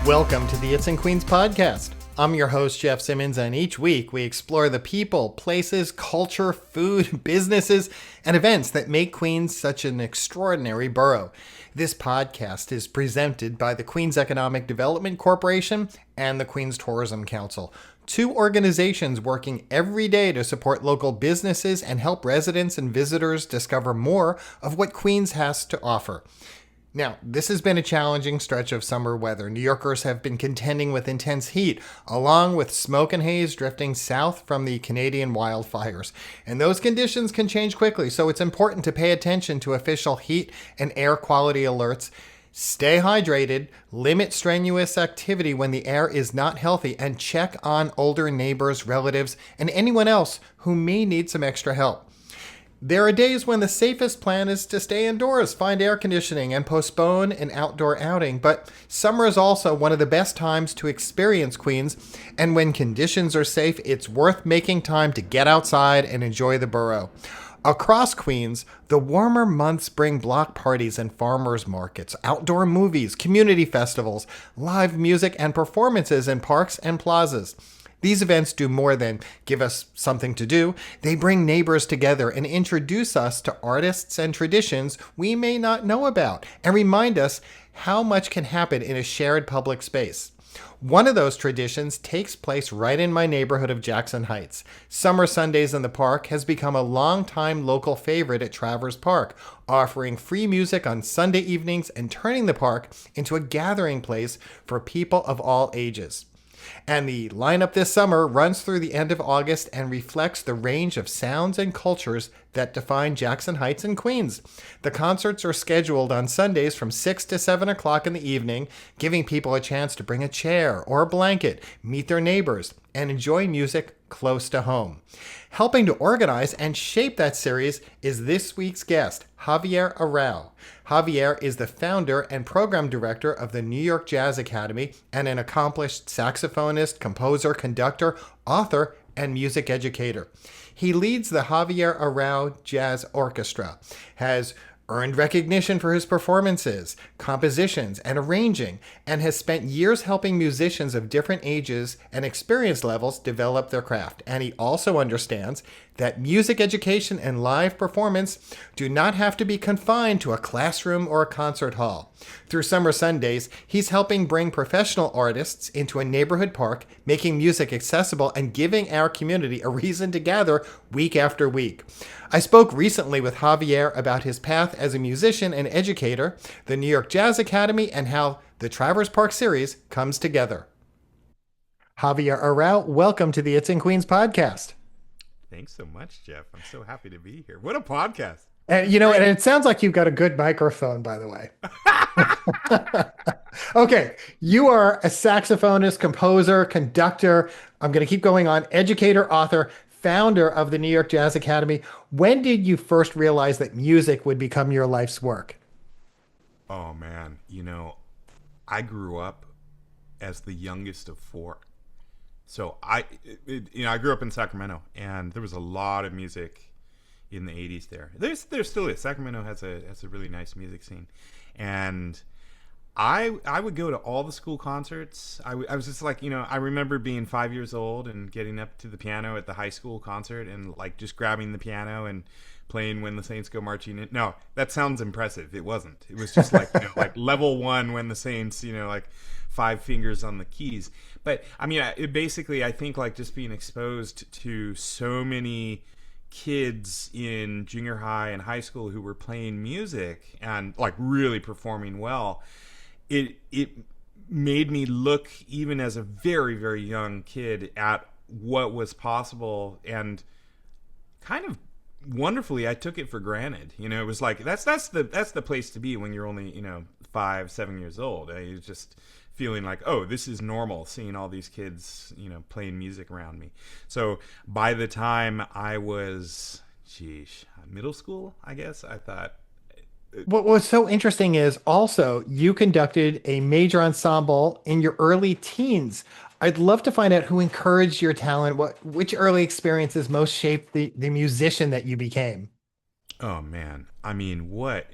Welcome to the It's in Queens podcast. I'm your host, Jeff Simmons, and each week we explore the people, places, culture, food, businesses, and events that make Queens such an extraordinary borough. This podcast is presented by the Queens Economic Development Corporation and the Queens Tourism Council, two organizations working every day to support local businesses and help residents and visitors discover more of what Queens has to offer. Now, this has been a challenging stretch of summer weather. New Yorkers have been contending with intense heat, along with smoke and haze drifting south from the Canadian wildfires. And those conditions can change quickly, so it's important to pay attention to official heat and air quality alerts. Stay hydrated, limit strenuous activity when the air is not healthy, and check on older neighbors, relatives, and anyone else who may need some extra help. There are days when the safest plan is to stay indoors, find air conditioning, and postpone an outdoor outing. But summer is also one of the best times to experience Queens. And when conditions are safe, it's worth making time to get outside and enjoy the borough. Across Queens, the warmer months bring block parties and farmers markets, outdoor movies, community festivals, live music, and performances in parks and plazas. These events do more than give us something to do. They bring neighbors together and introduce us to artists and traditions we may not know about, and remind us how much can happen in a shared public space. One of those traditions takes place right in my neighborhood of Jackson Heights. Summer Sundays in the Park has become a longtime local favorite at Travers Park, offering free music on Sunday evenings and turning the park into a gathering place for people of all ages. And the lineup this summer runs through the end of August and reflects the range of sounds and cultures that define Jackson Heights and Queens. The concerts are scheduled on Sundays from 6 to 7 o'clock in the evening, giving people a chance to bring a chair or a blanket, meet their neighbors, and enjoy music close to home. Helping to organize and shape that series is this week's guest, Javier Arau. Javier is the founder and program director of the New York Jazz Academy and an accomplished saxophonist, composer, conductor, author, and music educator. He leads the Javier Arau Jazz Orchestra, has earned recognition for his performances, compositions, and arranging, and has spent years helping musicians of different ages and experience levels develop their craft. And he also understands that music education and live performance do not have to be confined to a classroom or a concert hall. Through Summer Sundays, he's helping bring professional artists into a neighborhood park, making music accessible and giving our community a reason to gather week after week. I spoke recently with Javier about his path as a musician and educator, the New York Jazz Academy, and how the Travers Park series comes together. Javier Arau, welcome to the It's in Queens podcast. Thanks so much, Jeff. I'm so happy to be here. What a podcast. And and it sounds like you've got a good microphone, by the way. Okay, you are a saxophonist, composer, conductor. I'm going to keep going on. Educator, author, founder of the New York Jazz Academy. When did you first realize that music would become your life's work? Oh, man. I grew up as the youngest of four. So I grew up in Sacramento, and there was a lot of music in the 80s there. There still is. Sacramento has a really nice music scene. And I would go to all the school concerts. I was just like, I remember being 5 years old and getting up to the piano at the high school concert and like just grabbing the piano and playing When the Saints Go Marching In. No, that sounds impressive. It wasn't. It was just like, like level one When the Saints, like 5 fingers on the keys. But I mean, I think like just being exposed to so many kids in junior high and high school who were playing music and like really performing well, it made me look, even as a very, very young kid, at what was possible, and kind of wonderfully I took it for granted. It was like that's the place to be when you're only 5, 7 years old. You're just feeling like, oh, this is normal, seeing all these kids playing music around me. So by the time I was middle school, I guess, I thought. What's so interesting is also you conducted a major ensemble in your early teens. I'd love to find out who encouraged your talent, which early experiences most shaped the musician that you became. Oh man, I mean, what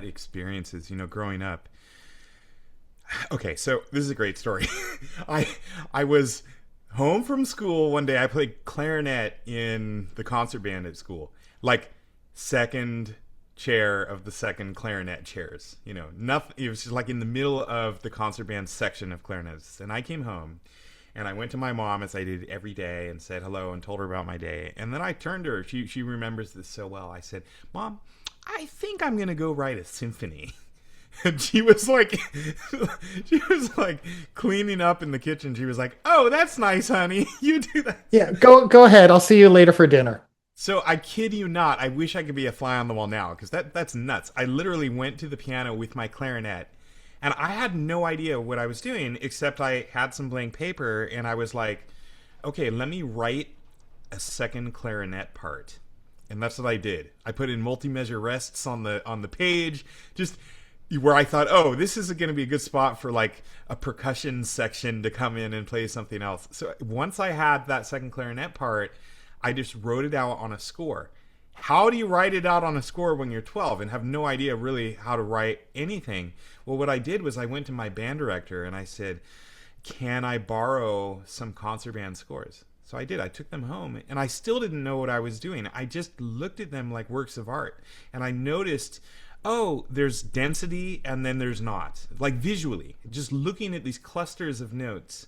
experiences, growing up. Okay, so this is a great story. I I was home from school one day. I played clarinet in the concert band at school, like second chair of the second clarinet chairs. Nothing. It was just like in the middle of the concert band section of clarinets. And I came home, and I went to my mom as I did every day and said hello and told her about my day. And then I turned to her. She remembers this so well. I said, "Mom, I think I'm gonna go write a symphony." And she was like cleaning up in the kitchen. She was like, "Oh, that's nice, honey. You do that." Yeah, go ahead. I'll see you later for dinner. So I kid you not. I wish I could be a fly on the wall now, because that's nuts. I literally went to the piano with my clarinet, and I had no idea what I was doing, except I had some blank paper, and I was like, "Okay, let me write a second clarinet part." And that's what I did. I put in multi-measure rests on the page, just where I thought, oh, this is going to be a good spot for like a percussion section to come in and play something else. So once I had that second clarinet part, I just wrote it out on a score. How do you write it out on a score when you're 12 and have no idea really how to write anything? Well, what I did was I went to my band director and I said, "Can I borrow some concert band scores?" So I did. I took them home, and I still didn't know what I was doing. I just looked at them like works of art, and I noticed, oh, there's density and then there's not. Like visually, just looking at these clusters of notes.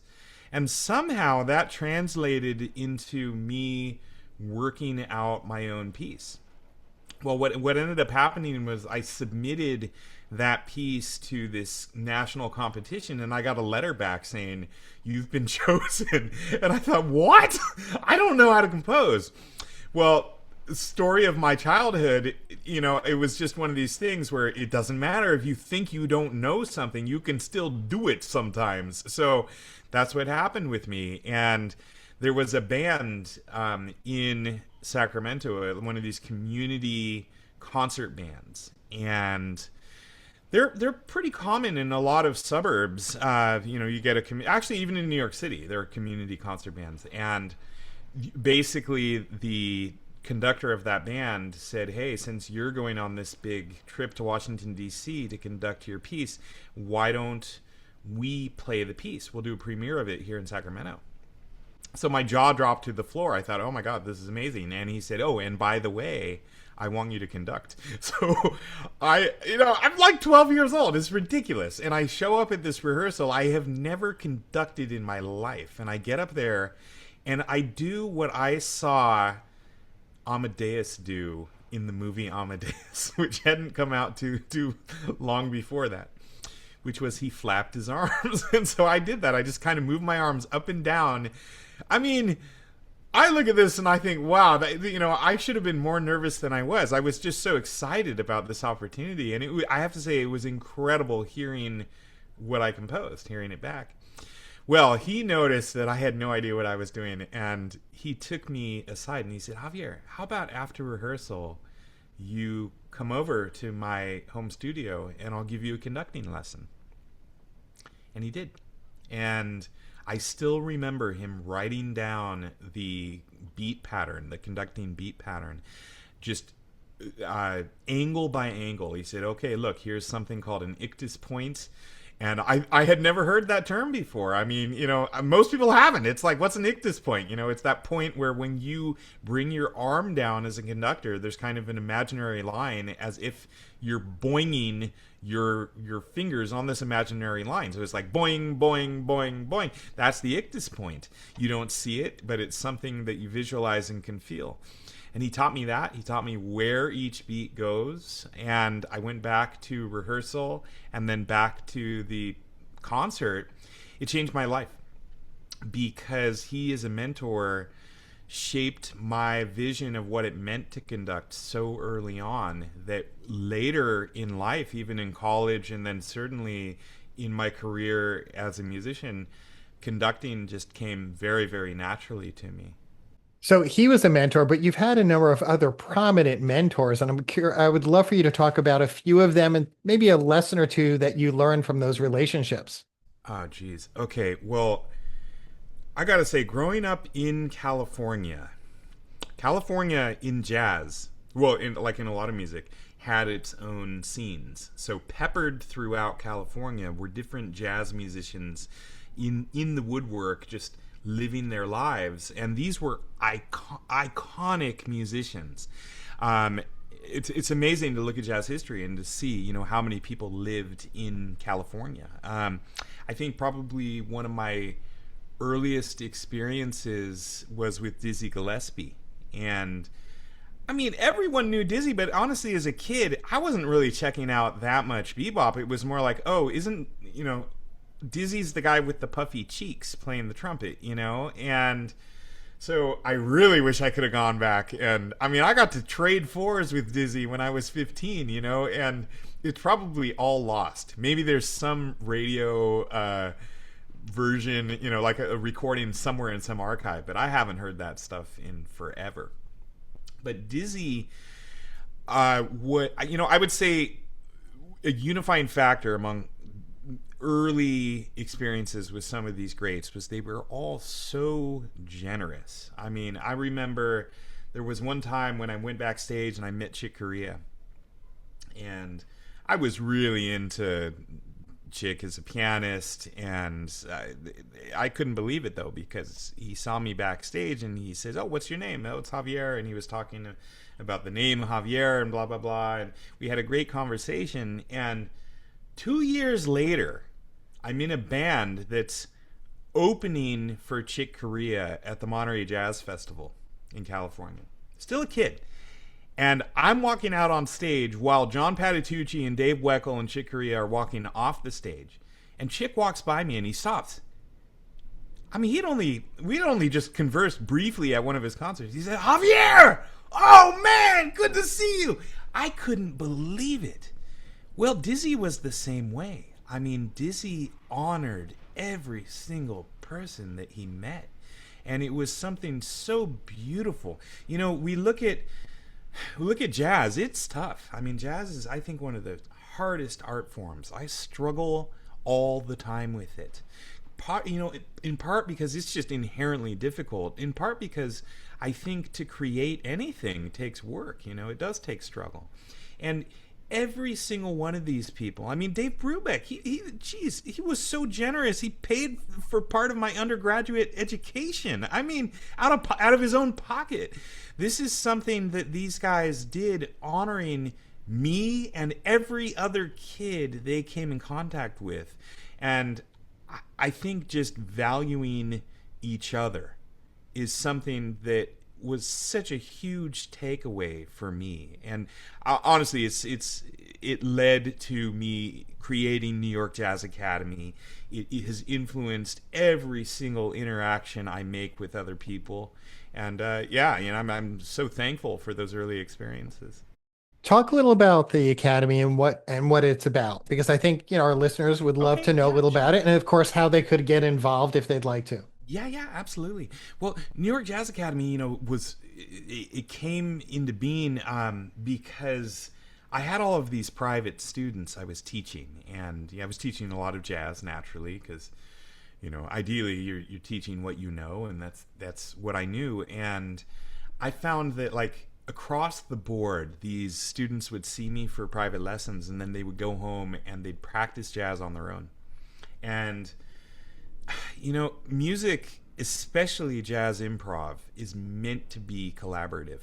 And somehow that translated into me working out my own piece. Well, what ended up happening was I submitted that piece to this national competition, and I got a letter back saying, "You've been chosen." And I thought, what? I don't know how to compose. Well, story of my childhood, it was just one of these things where it doesn't matter if you think you don't know something, you can still do it sometimes. So that's what happened with me. And there was a band in Sacramento, one of these community concert bands, and they're pretty common in a lot of suburbs. You get actually even in New York City, there are community concert bands, and basically the conductor of that band said, "Hey, since you're going on this big trip to Washington, D.C. to conduct your piece, why don't we play the piece? We'll do a premiere of it here in Sacramento." So my jaw dropped to the floor. I thought, oh my God, this is amazing. And he said, "Oh, and by the way, I want you to conduct." So I'm like 12 years old. It's ridiculous. And I show up at this rehearsal. I have never conducted in my life. And I get up there and I do what I saw Amadeus do in the movie Amadeus, which hadn't come out too long before that, which was he flapped his arms. And so I did that. I just kind of moved my arms up and down. I mean, I look at this and I think, wow, I should have been more nervous than I was. I was just so excited about this opportunity. And I have to say, it was incredible hearing what I composed, hearing it back. Well, he noticed that I had no idea what I was doing, and he took me aside and he said, "Javier, how about after rehearsal, you come over to my home studio and I'll give you a conducting lesson?" And he did. And I still remember him writing down the beat pattern, the conducting beat pattern, just angle by angle. He said, "Okay, look, here's something called an ictus point." And I had never heard that term before. I mean, most people haven't. It's like, what's an ictus point? It's that point where when you bring your arm down as a conductor, there's kind of an imaginary line as if you're boinging your fingers on this imaginary line. So it's like boing, boing, boing, boing. That's the ictus point. You don't see it, but it's something that you visualize and can feel. And he taught me that. He taught me where each beat goes. And I went back to rehearsal and then back to the concert. It changed my life because he, as a mentor, shaped my vision of what it meant to conduct so early on that later in life, even in college and then certainly in my career as a musician, conducting just came very, very naturally to me. So he was a mentor, but you've had a number of other prominent mentors, and I would love for you to talk about a few of them and maybe a lesson or two that you learned from those relationships. Oh, geez. Okay. Well, I got to say, growing up in California in jazz, well, in a lot of music, had its own scenes. So peppered throughout California were different jazz musicians in the woodwork, just living their lives. And these were iconic musicians. It's amazing to look at jazz history and to see, you know, how many people lived in California. I think probably one of my earliest experiences was with Dizzy Gillespie. And I mean, everyone knew Dizzy, but honestly, as a kid, I wasn't really checking out that much bebop. It was more like, oh, isn't, you know, Dizzy's the guy with the puffy cheeks playing the trumpet, you know? And so I really wish I could have gone back. And I mean, I got to trade fours with Dizzy when I was 15, you know, and it's probably all lost. Maybe there's some radio version, you know, like a recording somewhere in some archive, but I haven't heard that stuff in forever. But Dizzy, what, you know, I would say a unifying factor among early experiences with some of these greats was they were all so generous. I mean, I remember there was one time when I went backstage and I met Chick Corea, and I was really into Chick as a pianist, and I couldn't believe it though, because he saw me backstage and he says, "Oh, what's your name?" "Oh, it's Javier." And he was talking about the name Javier and blah blah blah, and we had a great conversation. And 2 years later, I'm in a band that's opening for Chick Corea at the Monterey Jazz Festival in California. Still a kid. And I'm walking out on stage while John Patitucci and Dave Weckl and Chick Corea are walking off the stage. And Chick walks by me and he stops. I mean, we'd only just conversed briefly at one of his concerts. He said, "Javier! Oh man, good to see you." I couldn't believe it. Well, Dizzy was the same way. I mean, Dizzy honored every single person that he met. And it was something so beautiful. You know, we look at jazz. It's tough. I mean, jazz is, I think, one of the hardest art forms. I struggle all the time with it. In part because it's just inherently difficult. In part because I think to create anything takes work. You know, it does take struggle. And every single one of these people, I mean, Dave Brubeck, he was so generous. He paid for part of my undergraduate education. I mean, out of his own pocket. This is something that these guys did, honoring me and every other kid they came in contact with. And I think just valuing each other is something that was such a huge takeaway for me. And honestly, it led to me creating New York Jazz Academy. It has influenced every single interaction I make with other people. And yeah, you know, I'm so thankful for those early experiences. Talk a little about the Academy and what it's about, because I think, you know, our listeners would love Okay, to know a yeah, little sure. about it, and of course how they could get involved if they'd like to. Yeah, absolutely. Well, New York Jazz Academy, you know, it came into being because I had all of these private students I was teaching, and yeah, I was teaching a lot of jazz naturally, because, you know, ideally you're teaching what you know, and that's what I knew. And I found that, like, across the board, these students would see me for private lessons, and then they would go home and they'd practice jazz on their own. And you know, music, especially jazz improv, is meant to be collaborative.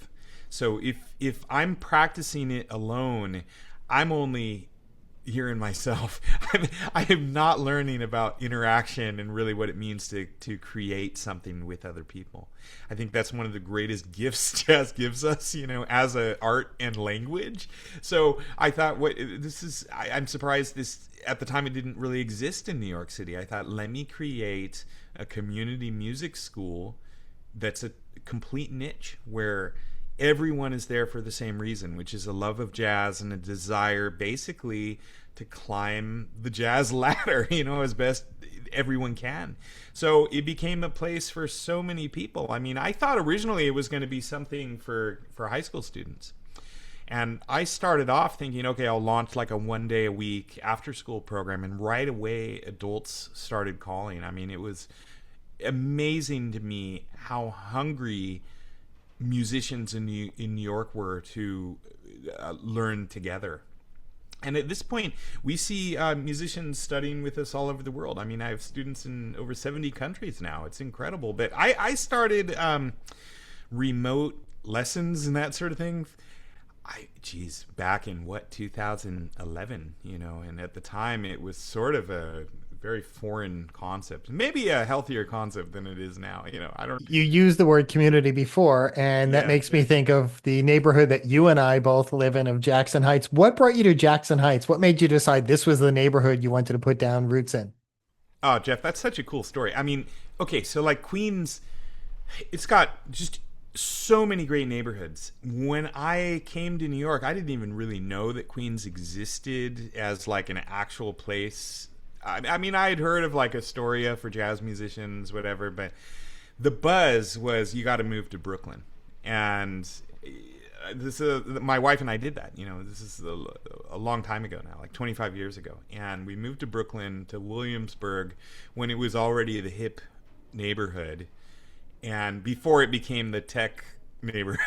So if I'm practicing it alone, I'm only hearing myself. I am not learning about interaction and really what it means to create something with other people. I think that's one of the greatest gifts jazz gives us, you know, as a art and language. So I thought, I'm surprised this, at the time, it didn't really exist in New York City. I thought, let me create a community music school that's a complete niche where everyone is there for the same reason, which is a love of jazz and a desire basically to climb the jazz ladder, you know, as best everyone can. So it became a place for so many people. I mean, I thought originally it was going to be something for high school students. And I started off thinking, okay, I'll launch like a 1 day a week after school program. And right away, adults started calling. I mean, it was amazing to me how hungry musicians in New York were to learn together. And at this point, we see musicians studying with us all over the world. I mean, I have students in over 70 countries now. It's incredible. But I started remote lessons and that sort of thing. Back in 2011, and at the time it was sort of a very foreign concept, maybe a healthier concept than it is now. I don't. You used the word community before, and that makes me think of the neighborhood that you and I both live in of Jackson Heights. What brought you to Jackson Heights? What made you decide this was the neighborhood you wanted to put down roots in? Oh, Jeff, that's such a cool story. I mean, okay, so like Queens, it's got just so many great neighborhoods. When I came to New York, I didn't even really know that Queens existed as like an actual place. I mean, I had heard of like Astoria for jazz musicians, whatever, but the buzz was you got to move to Brooklyn. And my wife and I did that. This is a long time ago now, like 25 years ago. And we moved to Brooklyn, to Williamsburg, when it was already the hip neighborhood. And before it became the tech neighborhood,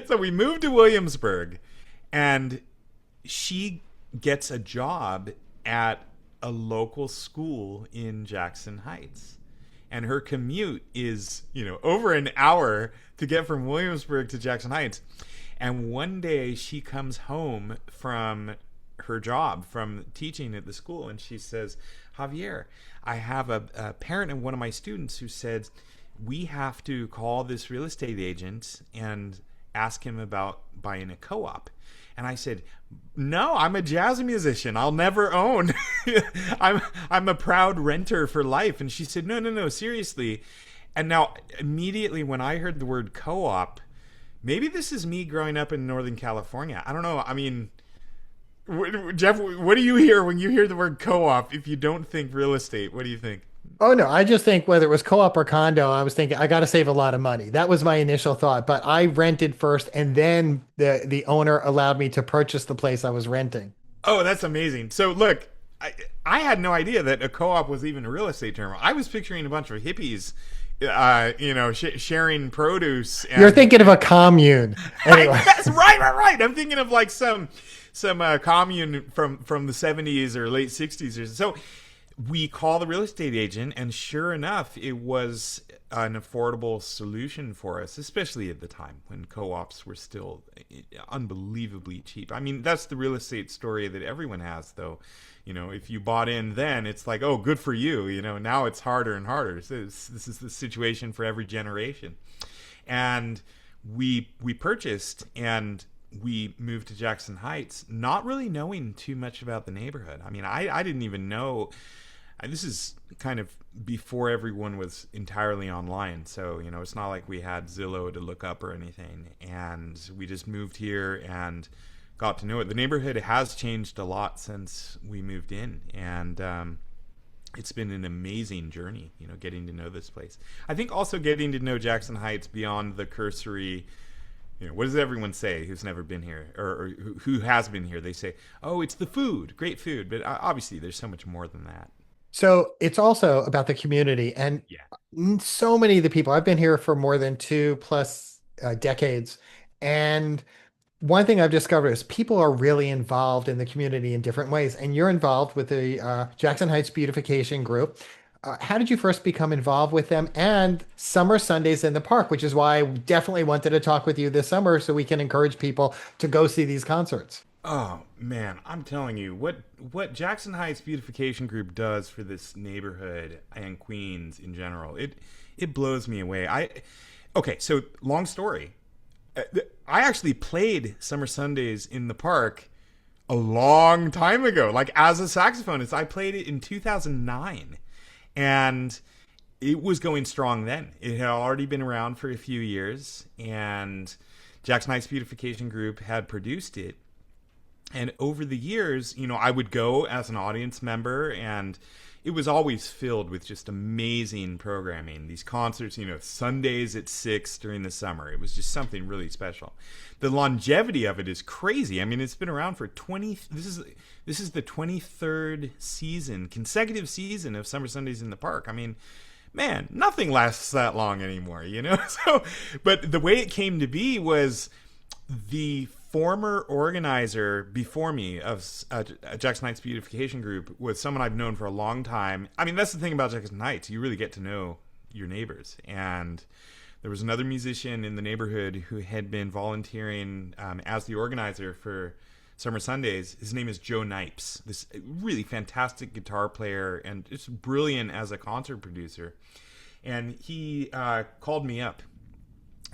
So we moved to Williamsburg, and she gets a job at a local school in Jackson Heights. And her commute is, over an hour to get from Williamsburg to Jackson Heights. And one day she comes home from her job, from teaching at the school, and she says, Javier, I have a parent of one of my students who said, we have to call this real estate agent and ask him about buying a co-op. And I said, no, I'm a jazz musician. I'll never own. I'm a proud renter for life. And she said, no, seriously. And now immediately when I heard the word co-op, maybe this is me growing up in Northern California. I don't know. I mean, Jeff, what do you hear when you hear the word co-op? If you don't think real estate, what do you think? Oh no, I just think whether it was co-op or condo, I was thinking I got to save a lot of money. That was my initial thought, but I rented first and then the owner allowed me to purchase the place I was renting. Oh, that's amazing. So look, I had no idea that a co-op was even a real estate term. I was picturing a bunch of hippies sharing produce. You're thinking of a commune. Anyway. That's right. I'm thinking of like some commune from the 70s or late 60s or so. We call the real estate agent, and sure enough, it was an affordable solution for us, especially at the time when co-ops were still unbelievably cheap. I mean, that's the real estate story that everyone has, though. If you bought in then, it's like, oh, good for you. Now it's harder and harder. So this is the situation for every generation. And we purchased, and we moved to Jackson Heights, not really knowing too much about the neighborhood. I mean, I didn't even know. This is kind of before everyone was entirely online. So, it's not like we had Zillow to look up or anything. And we just moved here and got to know it. The neighborhood has changed a lot since we moved in. And it's been an amazing journey, getting to know this place. I think also getting to know Jackson Heights beyond the cursory, what does everyone say who's never been here or who has been here? They say, oh, it's the food, great food. But obviously there's so much more than that. So it's also about the community, and so many of the people, I've been here for more than 2+ decades. And one thing I've discovered is people are really involved in the community in different ways. And you're involved with the Jackson Heights Beautification Group. How did you first become involved with them? And Summer Sundays in the Park, which is why I definitely wanted to talk with you this summer so we can encourage people to go see these concerts. Oh man, I'm telling you, what Jackson Heights Beautification Group does for this neighborhood and Queens in general, it blows me away. Okay, so long story. I actually played Summer Sundays in the Park a long time ago, like as a saxophonist. I played it in 2009, and it was going strong then. It had already been around for a few years, and Jackson Heights Beautification Group had produced it. And over the years, I would go as an audience member, and it was always filled with just amazing programming. These concerts, Sundays at 6 during the summer. It was just something really special. The longevity of it is crazy. I mean, it's been around for this is the 23rd consecutive season of Summer Sundays in the Park. I mean, man, nothing lasts that long anymore, So, but the way it came to be was The former organizer before me of Jackson Heights Beautification Group was someone I've known for a long time. I mean, that's the thing about Jackson Heights. You really get to know your neighbors. And there was another musician in the neighborhood who had been volunteering as the organizer for Summer Sundays. His name is Joe Nipes, this really fantastic guitar player and just brilliant as a concert producer. And he called me up.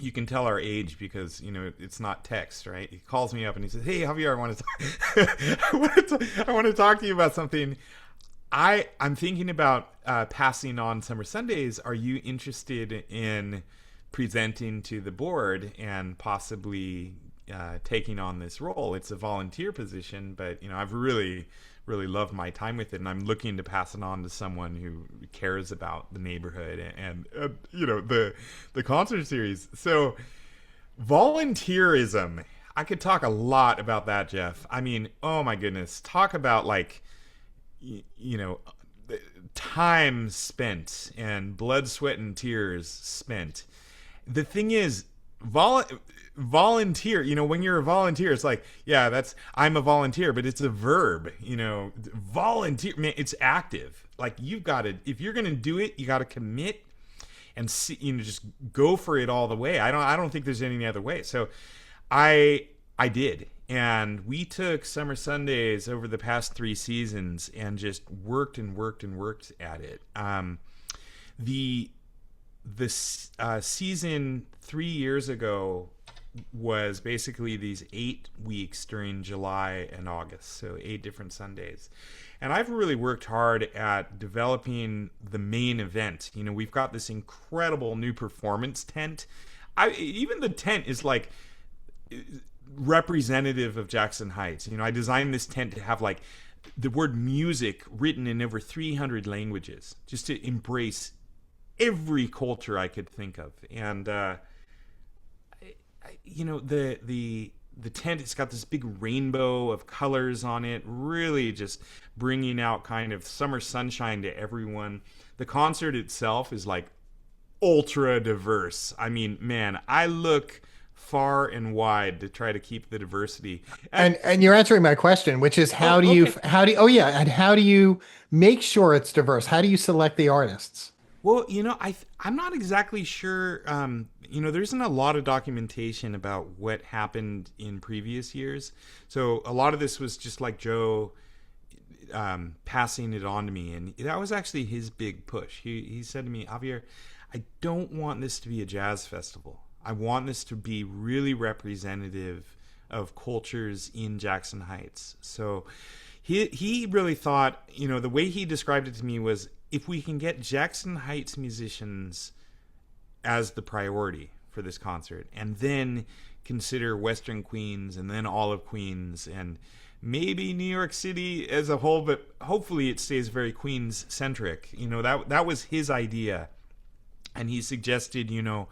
You can tell our age because, you know, it's not text, right? He calls me up and he says, "Hey, Javier, I want to talk, I want to talk to you about something. I'm thinking about passing on Summer Sundays. Are you interested in presenting to the board and possibly taking on this role? It's a volunteer position, but, you know, I've really loved my time with it, and I'm looking to pass it on to someone who cares about the neighborhood and you know, the concert series." So volunteerism, I could talk a lot about that, Jeff. I mean, oh my goodness, talk about, like, you know, time spent and blood, sweat, and tears spent. The thing is, volunteer, you know, when you're a volunteer, it's like, yeah, I'm a volunteer, but it's a verb, you know. Volunteer, man, it's active. Like, you've got to, if you're going to do it, you got to commit and see, you know, just go for it all the way. I don't think there's any other way. So I did. And we took Summer Sundays over the past 3 seasons and just worked at it. The season 3 years ago was basically these 8 weeks during July and August, so 8 different Sundays. And I've really worked hard at developing the main event. You know, we've got this incredible new performance tent. Even the tent is like representative of Jackson Heights. You know, I designed this tent to have, like, the word music written in over 300 languages, just to embrace every culture I could think of. And you know, the tent, it's got this big rainbow of colors on it, really just bringing out kind of summer sunshine to everyone. The concert itself is, like, ultra diverse. I mean, man, I look far and wide to try to keep the diversity. And you're answering my question, which is how do you make sure it's diverse? How do you select the artists? Well, you know, I'm not exactly sure. You know, there isn't a lot of documentation about what happened in previous years. So a lot of this was just like Joe passing it on to me. And that was actually his big push. He said to me, "Javier, I don't want this to be a jazz festival. I want this to be really representative of cultures in Jackson Heights." So he really thought, you know, the way he described it to me was, if we can get Jackson Heights musicians as the priority for this concert, and then consider Western Queens, and then all of Queens, and maybe New York City as a whole, but hopefully it stays very Queens centric. You know, that was his idea. And he suggested, you know,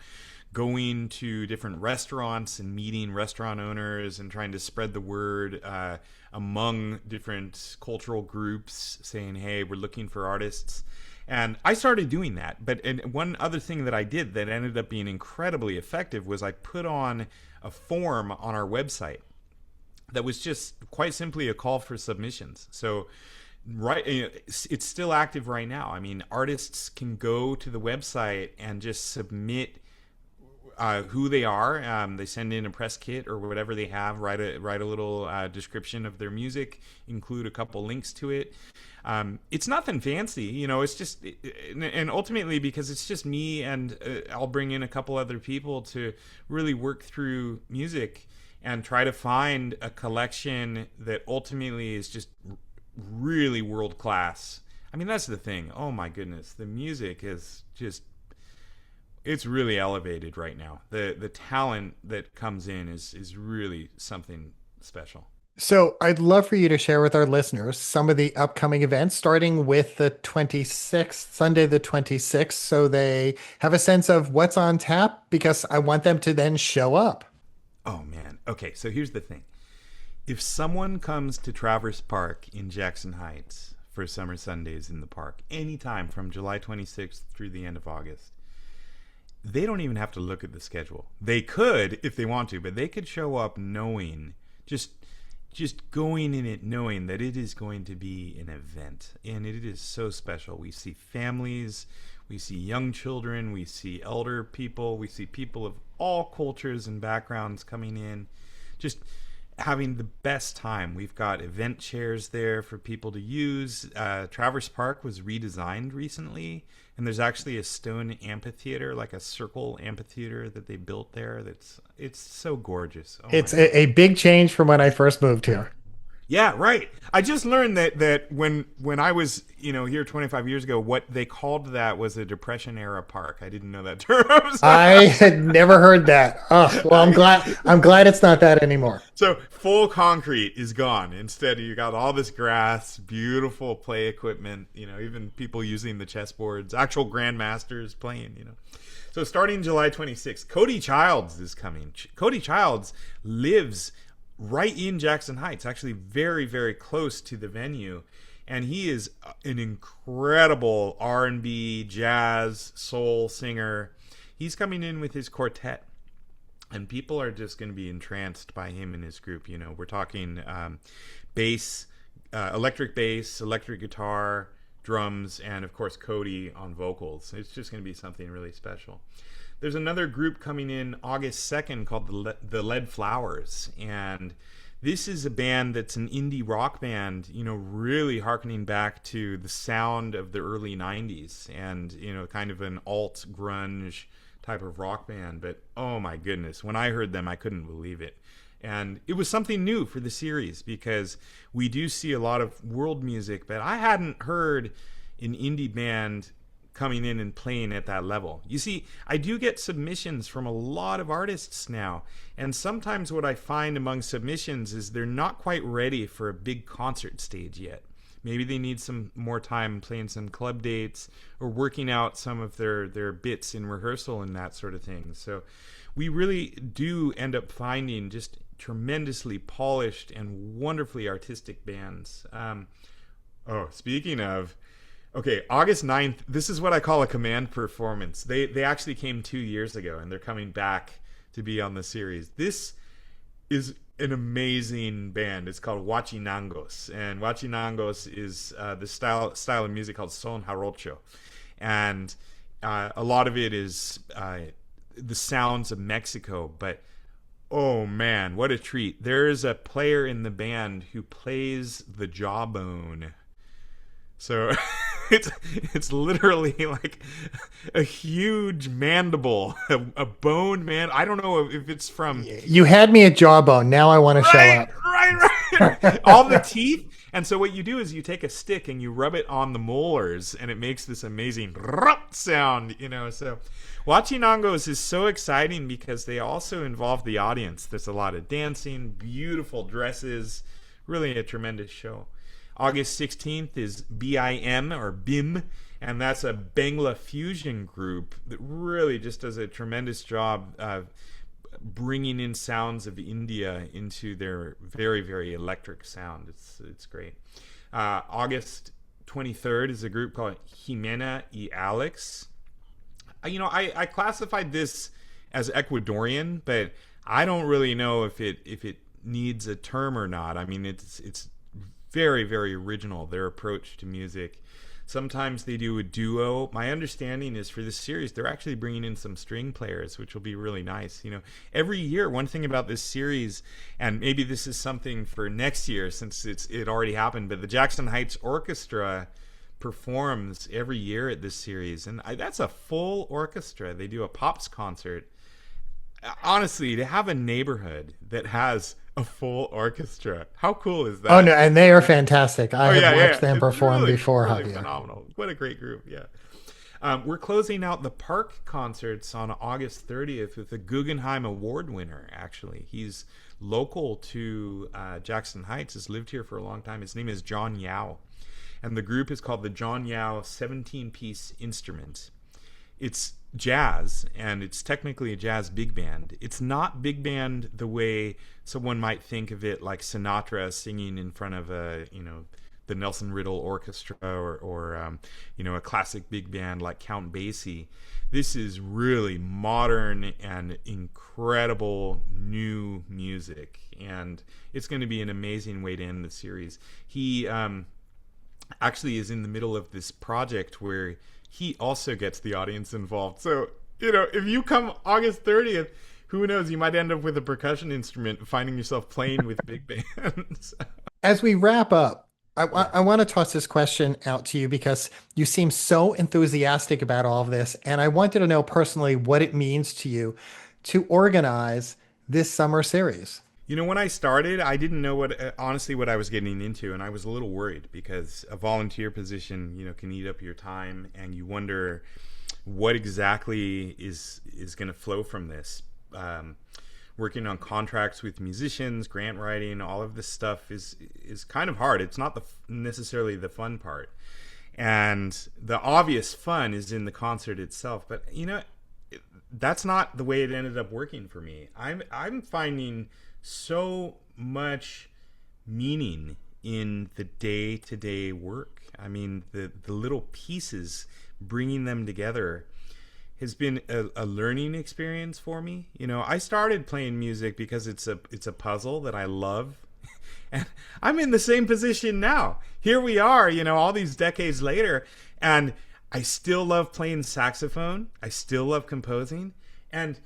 going to different restaurants and meeting restaurant owners and trying to spread the word among different cultural groups, saying, "Hey, we're looking for artists." And I started doing that. And one other thing that I did that ended up being incredibly effective was I put on a form on our website that was just quite simply a call for submissions. So it's still active right now. I mean, artists can go to the website and just submit who they are. They send in a press kit or whatever they have, write a little description of their music, include a couple links to it. It's nothing fancy, you know, it's just, and ultimately because it's just me, and I'll bring in a couple other people to really work through music and try to find a collection that ultimately is just really world class. I mean, that's the thing. Oh my goodness, the music is just, it's really elevated right now. The talent that comes in is really something special. So I'd love for you to share with our listeners some of the upcoming events, starting with the 26th, Sunday the 26th, so they have a sense of what's on tap, because I want them to then show up. Oh man. Okay, so here's the thing. If someone comes to Traverse Park in Jackson Heights for Summer Sundays in the park, anytime from July 26th through the end of August, they don't even have to look at the schedule. They could if they want to, but they could show up knowing, just going in it knowing that it is going to be an event, and it is so special. We see families, we see young children, we see elder people, we see people of all cultures and backgrounds coming in, just having the best time. We've got event chairs there for people to use. Traverse Park was redesigned recently, and there's actually a stone amphitheater, like a circle amphitheater that they built there. It's so gorgeous. Oh It's my God. a big change from when I first moved here. Yeah, right. I just learned that when I was here 25 years ago, what they called that was a Depression era park. I didn't know that term. I had never heard that. Oh, well, I'm glad it's not that anymore. So full concrete is gone. Instead, you got all this grass, beautiful play equipment. Even people using the chessboards, actual grandmasters playing. So starting July 26th, Cody Childs is coming. Cody Childs lives right in Jackson Heights, actually very, very close to the venue. And he is an incredible R&B, jazz, soul singer. He's coming in with his quartet. And people are just going to be entranced by him and his group. We're talking bass, electric guitar, drums, and of course Cody on vocals. It's just going to be something really special. There's another group coming in August 2nd called the Lead Flowers, and this is a band that's an indie rock band, really hearkening back to the sound of the early 90s and, kind of an alt grunge type of rock band. But oh my goodness, when I heard them, I couldn't believe it. And it was something new for the series because we do see a lot of world music, but I hadn't heard an indie band coming in and playing at that level. You see, I do get submissions from a lot of artists now, and sometimes what I find among submissions is they're not quite ready for a big concert stage yet. Maybe they need some more time playing some club dates or working out some of their bits in rehearsal and that sort of thing. So we really do end up finding just tremendously polished and wonderfully artistic bands. Speaking of, okay, August 9th, this is what I call a command performance. They actually came 2 years ago, and they're coming back to be on the series. This is an amazing band. It's called Huachinangos, and Huachinangos is the style of music called son jarocho. And a lot of it is the sounds of Mexico, but oh man, what a treat. There is a player in the band who plays the jawbone. So it's literally like a huge mandible, a bone man. I don't know if it's from. You had me at jawbone. Now I want to show up. Right. All the teeth. And so what you do is you take a stick and you rub it on the molars, and it makes this amazing sound. So Huachinangos is so exciting because they also involve the audience. There's a lot of dancing, beautiful dresses, really a tremendous show. August 16th is BIM or BIM, and that's a Bangla fusion group that really just does a tremendous job of bringing in sounds of India into their very, very electric sound. It's great. August 23rd is a group called Jimena y Alex. I classified this as Ecuadorian, but I don't really know if it needs a term or not. I mean, it's very, very original, their approach to music. Sometimes they do a duo. My understanding is for this series, they're actually bringing in some string players, which will be really nice. Every year, one thing about this series, and maybe this is something for next year since it already happened, but the Jackson Heights Orchestra performs every year at this series, and that's a full orchestra. They do a pops concert. Honestly, to have a neighborhood that has a full orchestra, how cool is that? Oh no, and they are fantastic. I have watched them perform before, really Javier. Phenomenal. What a great group. Yeah. We're closing out the park concerts on August 30th with a Guggenheim Award winner. Actually, he's local to Jackson Heights, has lived here for a long time. His name is John Yao, and the group is called the John Yao 17-piece Instrument. It's jazz, and it's technically a jazz big band. It's not big band the way someone might think of it, like Sinatra singing in front of the Nelson Riddle Orchestra or a classic big band like Count Basie. This is really modern and incredible new music, and it's going to be an amazing way to end the series. He actually is in the middle of this project where he also gets the audience involved. So, if you come August 30th, who knows, you might end up with a percussion instrument finding yourself playing with big bands. As we wrap up, I want to toss this question out to you because you seem so enthusiastic about all of this. And I wanted to know personally what it means to you to organize this summer series. When I started, I didn't know honestly what I was getting into, and I was a little worried because a volunteer position, can eat up your time, and you wonder what exactly is going to flow from this. Working on contracts with musicians, grant writing, all of this stuff is kind of hard. It's not necessarily the fun part, and the obvious fun is in the concert itself. But that's not the way it ended up working for me. I'm finding so much meaning in the day-to-day work. I mean, the little pieces, bringing them together has been a learning experience for me. I started playing music because it's a puzzle that I love. And I'm in the same position now. Here we are, all these decades later, and I still love playing saxophone. I still love composing. And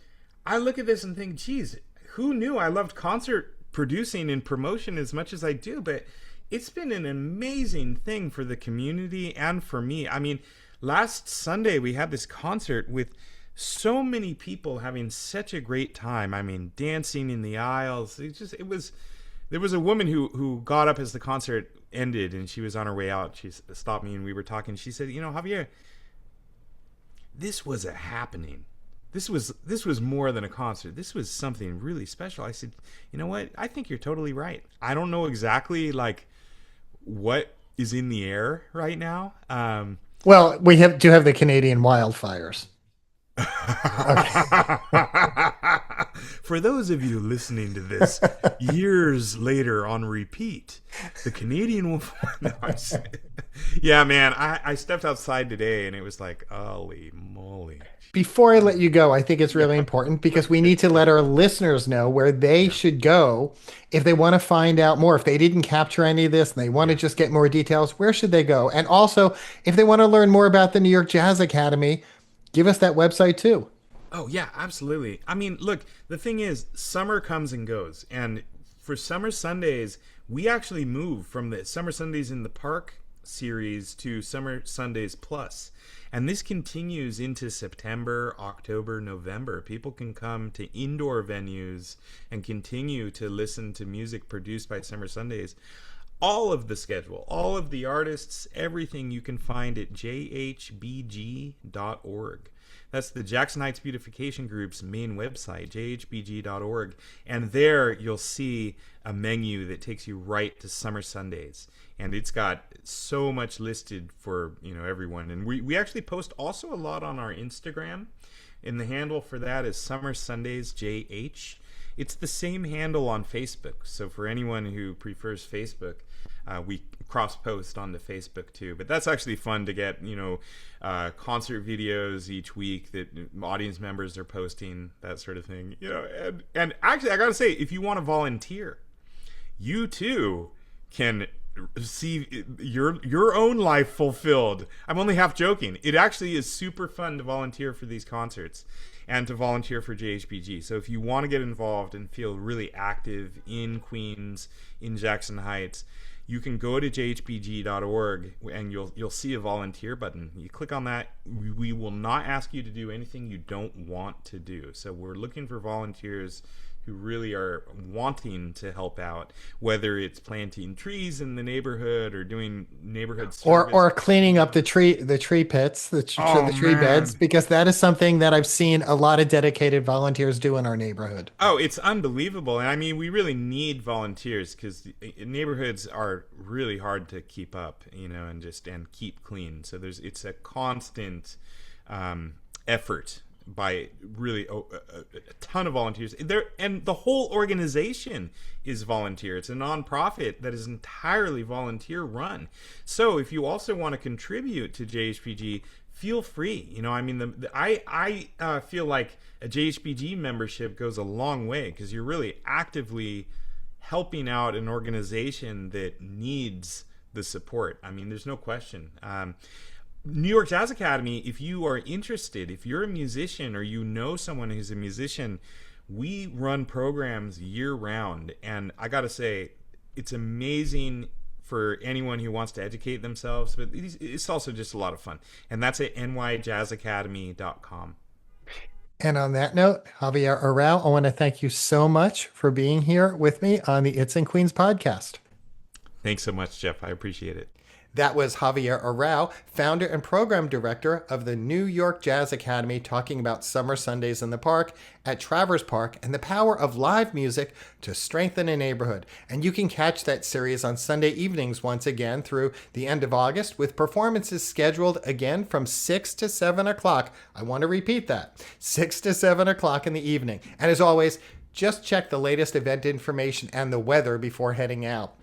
I look at this and think, geez, who knew I loved concert producing and promotion as much as I do? But it's been an amazing thing for the community and for me. I mean, last Sunday we had this concert with so many people having such a great time. I mean, dancing in the aisles. There was a woman who got up as the concert ended, and she was on her way out. She stopped me and we were talking. She said, Javier, this was a happening. This was more than a concert. This was something really special. I said, you know what? I think you're totally right. I don't know exactly what is in the air right now. Well, we do have the Canadian wildfires. Okay. For those of you listening to this years later on repeat, the Canadian no, yeah, man, I stepped outside today and it was like, holy moly. Before I let you go, I think it's really important because we need to let our listeners know where they should go if they want to find out more. If they didn't capture any of this and they want to just get more details, where should they go? And also, if they want to learn more about the New York Jazz Academy, give us that website too. Oh, yeah, absolutely. I mean, look, the thing is, summer comes and goes. And for Summer Sundays, we actually moved from the Summer Sundays in the Park series to Summer Sundays Plus. And this continues into September, October, November. People can come to indoor venues and continue to listen to music produced by Summer Sundays. All of the schedule, all of the artists, everything you can find at jhbg.org. That's the Jackson Heights Beautification Group's main website, jhbg.org. And there you'll see a menu that takes you right to Summer Sundays. And it's got so much listed for everyone. And we actually post also a lot on our Instagram. And the handle for that is Summer Sundays JH. It's the same handle on Facebook. So for anyone who prefers Facebook, we cross-post onto Facebook too. But that's actually fun to get, concert videos each week that audience members are posting, that sort of thing. And actually, I got to say, if you want to volunteer, you too can see your own life fulfilled. I'm only half joking. It actually is super fun to volunteer for these concerts and to volunteer for JHBG. So if you want to get involved and feel really active in Queens, in Jackson Heights, you can go to jhbg.org and you'll see a volunteer button. You click on that. We will not ask you to do anything you don't want to do. So we're looking for volunteers who really are wanting to help out, whether it's planting trees in the neighborhood or doing neighborhood service. or cleaning up the tree pits, the tree beds, because that is something that I've seen a lot of dedicated volunteers do in our neighborhood. Oh, it's unbelievable. And I mean, we really need volunteers because neighborhoods are really hard to keep up, and keep clean. So it's a constant effort by really a ton of volunteers there, and the whole organization is volunteer. It's a nonprofit that is entirely volunteer run. So if you also want to contribute to JHPG, feel free. I mean, I feel like a JHPG membership goes a long way, because you're really actively helping out an organization that needs the support. I mean, there's no question. New York Jazz Academy, if you are interested, if you're a musician or you know someone who's a musician, we run programs year round. And I got to say, it's amazing for anyone who wants to educate themselves, but it's also just a lot of fun. And that's at nyjazzacademy.com. And on that note, Javier Arau, I want to thank you so much for being here with me on the It's in Queens podcast. Thanks so much, Jeff. I appreciate it. That was Javier Arau, founder and program director of the New York Jazz Academy, talking about Summer Sundays in the Park at Travers Park and the power of live music to strengthen a neighborhood. And you can catch that series on Sunday evenings once again through the end of August, with performances scheduled again from 6 to 7 o'clock. I want to repeat that, 6 to 7 o'clock in the evening. And as always, just check the latest event information and the weather before heading out.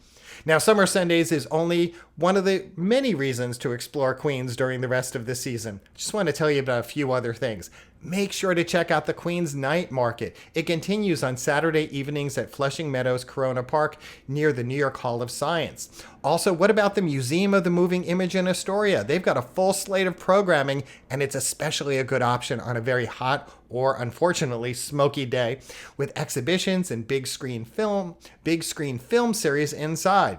Now, Summer Sundays is only one of the many reasons to explore Queens during the rest of the season. Just want to tell you about a few other things. Make sure to check out the Queens Night Market. It continues on Saturday evenings at Flushing Meadows Corona Park near the New York Hall of Science. Also, what about the Museum of the Moving Image in Astoria? They've got a full slate of programming, and it's especially a good option on a very hot or, unfortunately, smoky day, with exhibitions and big screen film series inside.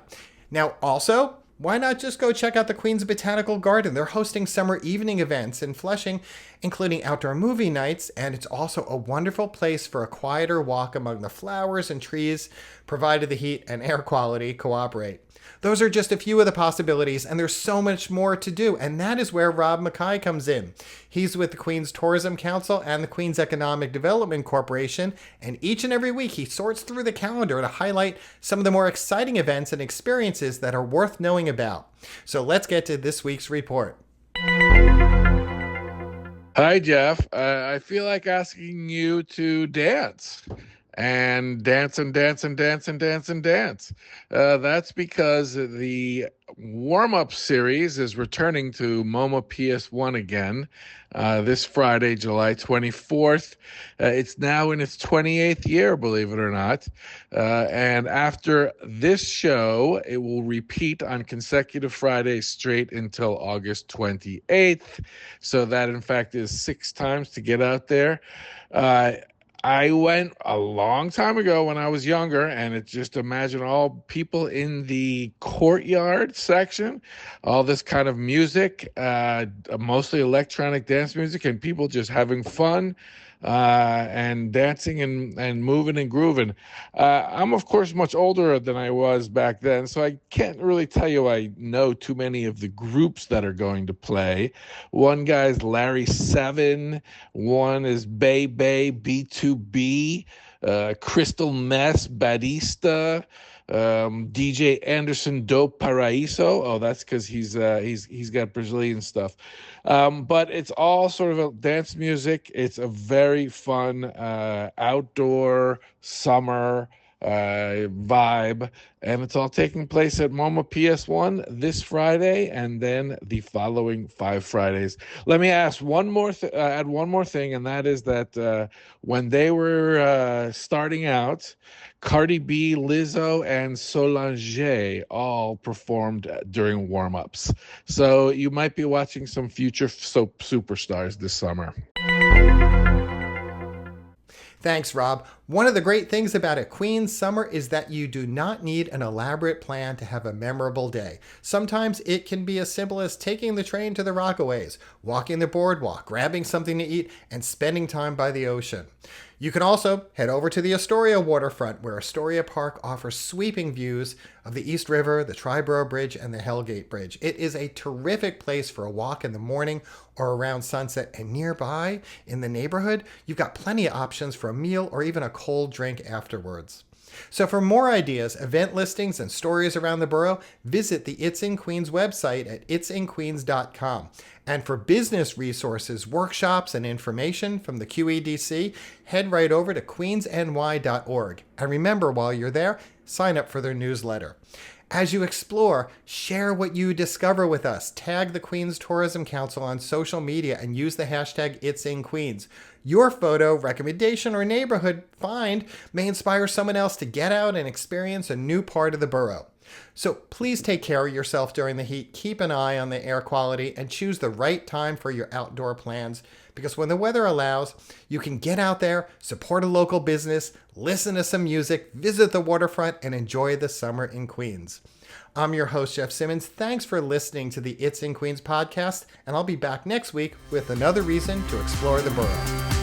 Now, also, why not just go check out the Queens Botanical Garden? They're hosting summer evening events in Flushing, including outdoor movie nights, and it's also a wonderful place for a quieter walk among the flowers and trees, provided the heat and air quality cooperate. Those are just a few of the possibilities, and there's so much more to do, and that is where Rob Mackay comes in. He's with the Queens Tourism Council and the Queens Economic Development Corporation, and each and every week he sorts through the calendar to highlight some of the more exciting events and experiences that are worth knowing about. So let's get to this week's report. Hi, Jeff. I feel like asking you to dance. And dance and dance and dance and dance and dance. That's because the warm-up series is returning to MoMA PS1 again this Friday, July 24th. It's now in its 28th year, believe it or not. And after this show, it will repeat on consecutive Fridays straight until August 28th. So that, in fact, is 6 times to get out there. I went a long time ago when I was younger, and it's just imagine all people in the courtyard section, all this kind of music, mostly electronic dance music, and people just having fun and dancing and moving and grooving. I'm, of course, much older than I was back then, so I can't really tell you I know too many of the groups that are going to play. One guy's Larry 7, one is Bay Bay B2B, Crystal Mess, Batista, DJ Anderson do Paraíso. Oh, that's because he's got Brazilian stuff. But it's all sort of a dance music. It's a very fun outdoor summer vibe, and it's all taking place at MoMA PS1 this Friday, and then the following 5 Fridays. Let me ask add one more thing, and that is that when they were starting out, Cardi B, Lizzo, and Solange all performed during warm-ups. So you might be watching some future soap superstars this summer. Thanks, Rob. One of the great things about a Queens summer is that you do not need an elaborate plan to have a memorable day. Sometimes it can be as simple as taking the train to the Rockaways, walking the boardwalk, grabbing something to eat, and spending time by the ocean. You can also head over to the Astoria waterfront, where Astoria Park offers sweeping views of the East River, the Triborough Bridge, and the Hellgate Bridge. It is a terrific place for a walk in the morning or around sunset, and nearby in the neighborhood, you've got plenty of options for a meal or even a cold drink afterwards. So for more ideas, event listings, and stories around the borough, visit the It's in Queens website at itsinqueens.com. And for business resources, workshops, and information from the QEDC, head right over to queensny.org. And remember, while you're there, sign up for their newsletter. As you explore, share what you discover with us. Tag the Queens Tourism Council on social media and use the hashtag #It'sInQueens. Your photo, recommendation, or neighborhood find may inspire someone else to get out and experience a new part of the borough. So please take care of yourself during the heat, keep an eye on the air quality, and choose the right time for your outdoor plans. Because when the weather allows, you can get out there, support a local business, listen to some music, visit the waterfront, and enjoy the summer in Queens. I'm your host, Jeff Simmons. Thanks for listening to the It's in Queens podcast, and I'll be back next week with another reason to explore the borough.